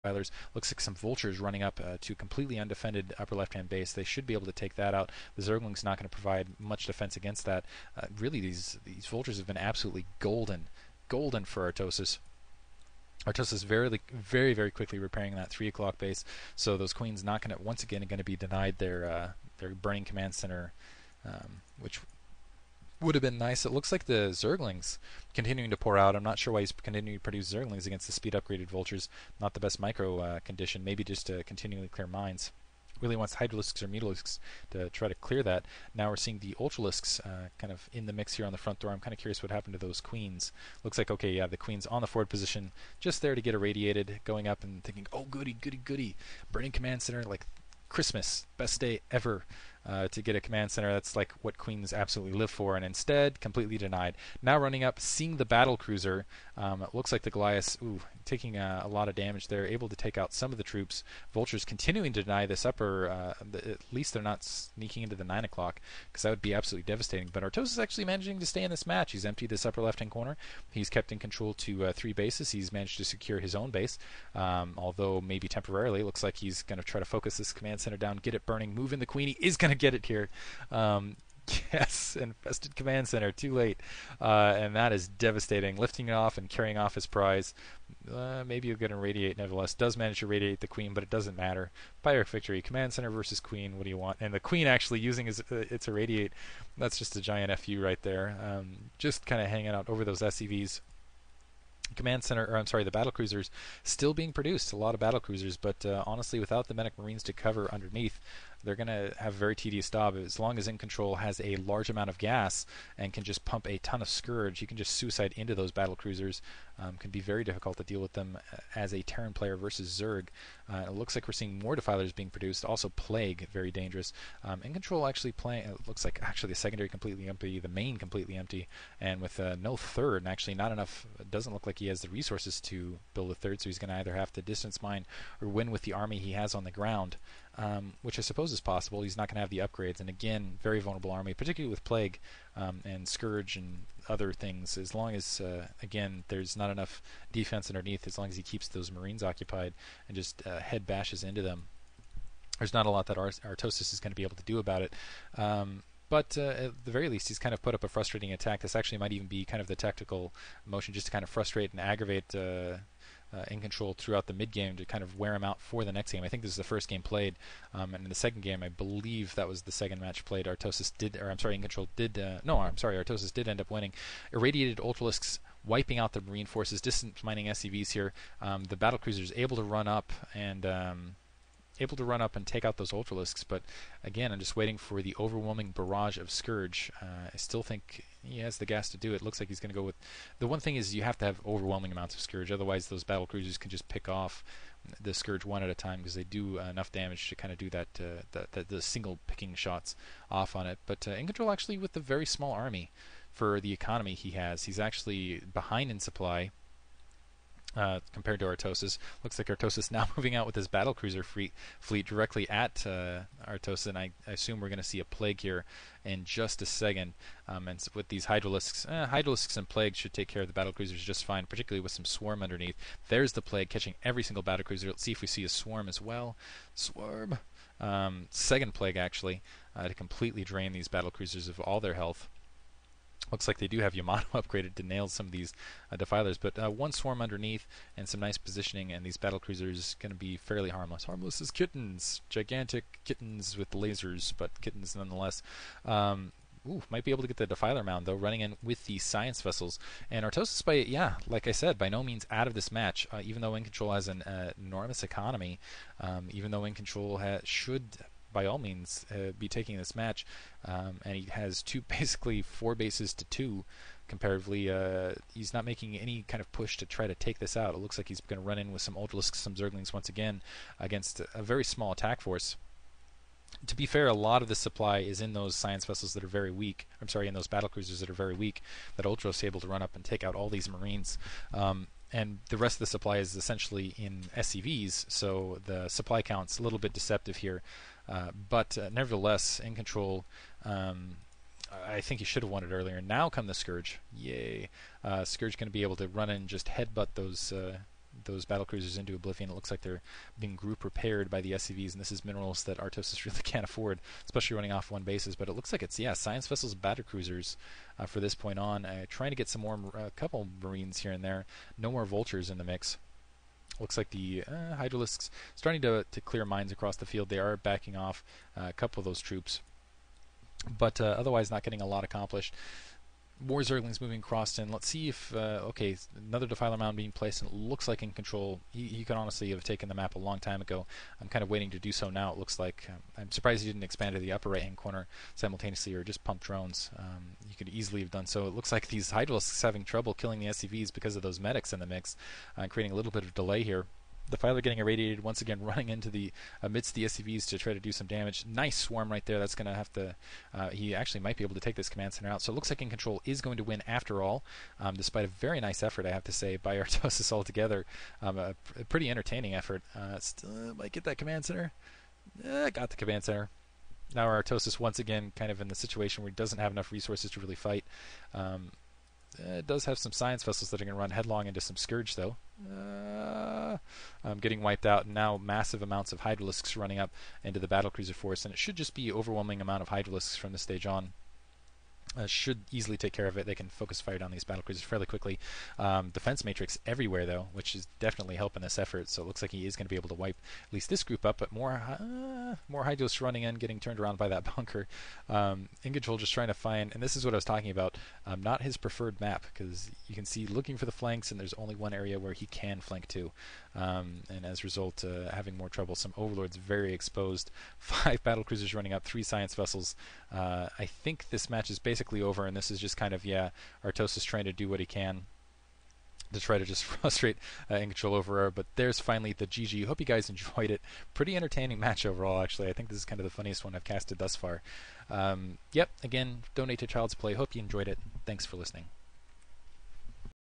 defilers. Looks like some vultures running up to completely undefended upper left-hand base. They should be able to take that out. The zergling's not going to provide much defense against that. Really, these vultures have been absolutely golden for Artosis. Artosis very quickly repairing that 3 o'clock base, so those queens not going to once again going to be denied their burning command center, which would have been nice. It looks like the zerglings continuing to pour out. I'm not sure why he's continuing to produce zerglings against the speed upgraded vultures. Not the best micro condition. Maybe just to continually clear mines. Really wants Hydralisks or Mutalisks to try to clear that. Now we're seeing the Ultralisks kind of in the mix here on the front door. I'm kind of curious what happened to those queens. Looks like, okay, yeah, the queen's on the forward position, just there to get irradiated, going up and thinking, oh, goody. Burning command center, like Christmas, best day ever. To get a command center, that's like what queens absolutely live for, and instead completely denied. Now running up, seeing the battle cruiser, it looks like the Goliath, taking a lot of damage there, able to take out some of the troops. Vultures continuing to deny this upper, at least they're not sneaking into the 9 o'clock, because that would be absolutely devastating. But Artosis is actually managing to stay in this match. He's emptied this upper left-hand corner. He's kept in control to 3 bases. He's managed to secure his own base, although maybe temporarily. It looks like he's going to try to focus this command center down, get it burning, move in the queen. He is going to get it here. Yes, infested command center, too late, and that is devastating. Lifting it off and carrying off his prize. Maybe you'll get a radiate nevertheless. Does manage to radiate the queen, but it doesn't matter. Pyrrhic victory. Command center versus queen. What do you want? And the queen actually using its irradiate. That's just a giant FU right there. Just kind of hanging out over those SCVs. Command center, or I'm sorry, the battle cruisers still being produced. A lot of battle cruisers, but honestly, without the medic marines to cover underneath, they're going to have a very tedious job. As long as Incontrol has a large amount of gas and can just pump a ton of Scourge, you can just suicide into those battle cruisers. Can be very difficult to deal with them as a Terran player versus Zerg. It looks like we're seeing more defilers being produced. Also Plague, very dangerous. Incontrol actually playing, it looks like actually the secondary completely empty, the main completely empty, and with no third, and actually not enough, it doesn't look like he has the resources to build a third, so he's going to either have to distance mine or win with the army he has on the ground. Which I suppose is possible. He's not going to have the upgrades, and again, very vulnerable army, particularly with Plague and Scourge and other things. As long as, again, there's not enough defense underneath, as long as he keeps those Marines occupied and just head bashes into them, there's not a lot that Artosis is going to be able to do about it. But at the very least, he's kind of put up a frustrating attack. This actually might even be kind of the tactical motion, just to kind of frustrate and aggravate Incontrol throughout the mid game to kind of wear him out for the next game. I think this is the first game played, and in the second game, I believe that was the second match played. Artosis did, or I'm sorry, Incontrol did. No, I'm sorry, Artosis did end up winning. Irradiated Ultralisks wiping out the Marine forces, distance mining SCVs here. The battle cruisers able to run up and take out those Ultralisks, but again, I'm just waiting for the overwhelming barrage of Scourge. I still think he has the gas to do it. Looks like he's going to go with... The one thing is you have to have overwhelming amounts of Scourge, otherwise those battle cruisers can just pick off the Scourge one at a time, because they do enough damage to kind of do that, the single picking shots off on it. But Incontrol actually with a very small army for the economy he has. He's actually behind in supply. Compared to Artosis. Looks like Artosis now moving out with his battlecruiser fleet directly at Artosis, and I assume we're going to see a Plague here in just a second. And with these Hydralisks and Plague should take care of the battlecruisers just fine, particularly with some Swarm underneath. There's the Plague catching every single battlecruiser. Let's see if we see a Swarm as well. Swarm! Second Plague actually, to completely drain these battlecruisers of all their health. Looks like they do have Yamato upgraded to nail some of these defilers, but one Swarm underneath and some nice positioning, and these battlecruisers going to be fairly harmless. Harmless as kittens, gigantic kittens with lasers, but kittens nonetheless. Might be able to get the defiler mound though, running in with the science vessels. And Artosis, like I said, by no means out of this match. Even though Incontrol has an enormous economy, even though Incontrol should by all means be taking this match, and he has basically 4 bases to 2 comparatively. He's not making any kind of push to try to take this out. It looks like he's going to run in with some Ultralisks, some Zerglings once again against a very small attack force. To be fair, a lot of the supply is in those science vessels that are very weak. I'm sorry, in those battlecruisers that are very weak, that Ultros is able to run up and take out all these Marines. And the rest of the supply is essentially in SCVs, so the supply count's a little bit deceptive here. But nevertheless, Incontrol, I think he should have won it earlier. Now come the Scourge. Yay. Scourge going to be able to run in and just headbutt those those battle cruisers into oblivion. It looks like they're being group repaired by the SCVs, and this is minerals that Artosis really can't afford, especially running off one bases. But it looks like it's, yeah, science vessels, battle cruisers for this point on. Trying to get some more, a couple marines here and there. No more vultures in the mix. Looks like the Hydralisks starting to clear mines across the field. They are backing off a couple of those troops, but otherwise not getting a lot accomplished. More Zerglings moving across in. Let's see if, okay, another Defiler Mound being placed, and it looks like Incontrol. He could honestly have taken the map a long time ago. I'm kind of waiting to do so now, it looks like. I'm surprised he didn't expand to the upper right-hand corner simultaneously, or just pump drones. He could easily have done so. It looks like these Hydralisks having trouble killing the SCVs because of those medics in the mix, creating a little bit of delay here. The Defiler getting irradiated once again, running into the amidst the SCVs to try to do some damage. Nice swarm right there. That's going to have to. He actually might be able to take this command center out. So it looks like Incontrol is going to win after all, despite a very nice effort, I have to say, by Artosis altogether. A pretty entertaining effort. Still might get that command center. Got the command center. Now Artosis once again kind of in the situation where he doesn't have enough resources to really fight. It does have some science vessels that are going to run headlong into some Scourge, though. Getting wiped out, and now massive amounts of Hydralisks running up into the battlecruiser force, and it should just be overwhelming amount of Hydralisks from this stage on. Should easily take care of it. They can focus fire down these battlecruisers fairly quickly. Defense matrix everywhere, though, which is definitely helping this effort. So it looks like he is going to be able to wipe at least this group up. But more Hydros running in, getting turned around by that bunker. Incontrol just trying to find, and this is what I was talking about, not his preferred map, because you can see looking for the flanks, and there's only one area where he can flank to. And as a result, having more trouble. Some overlords very exposed. 5 battlecruisers running up, 3 science vessels. I think this match is basically over, and this is just kind of, yeah, Artosis trying to do what he can to try to just frustrate Incontrol over. But there's finally the GG. Hope you guys enjoyed it. Pretty entertaining match overall, actually. I think this is kind of the funniest one I've casted thus far. Yep, again, donate to Child's Play. Hope you enjoyed it. Thanks for listening.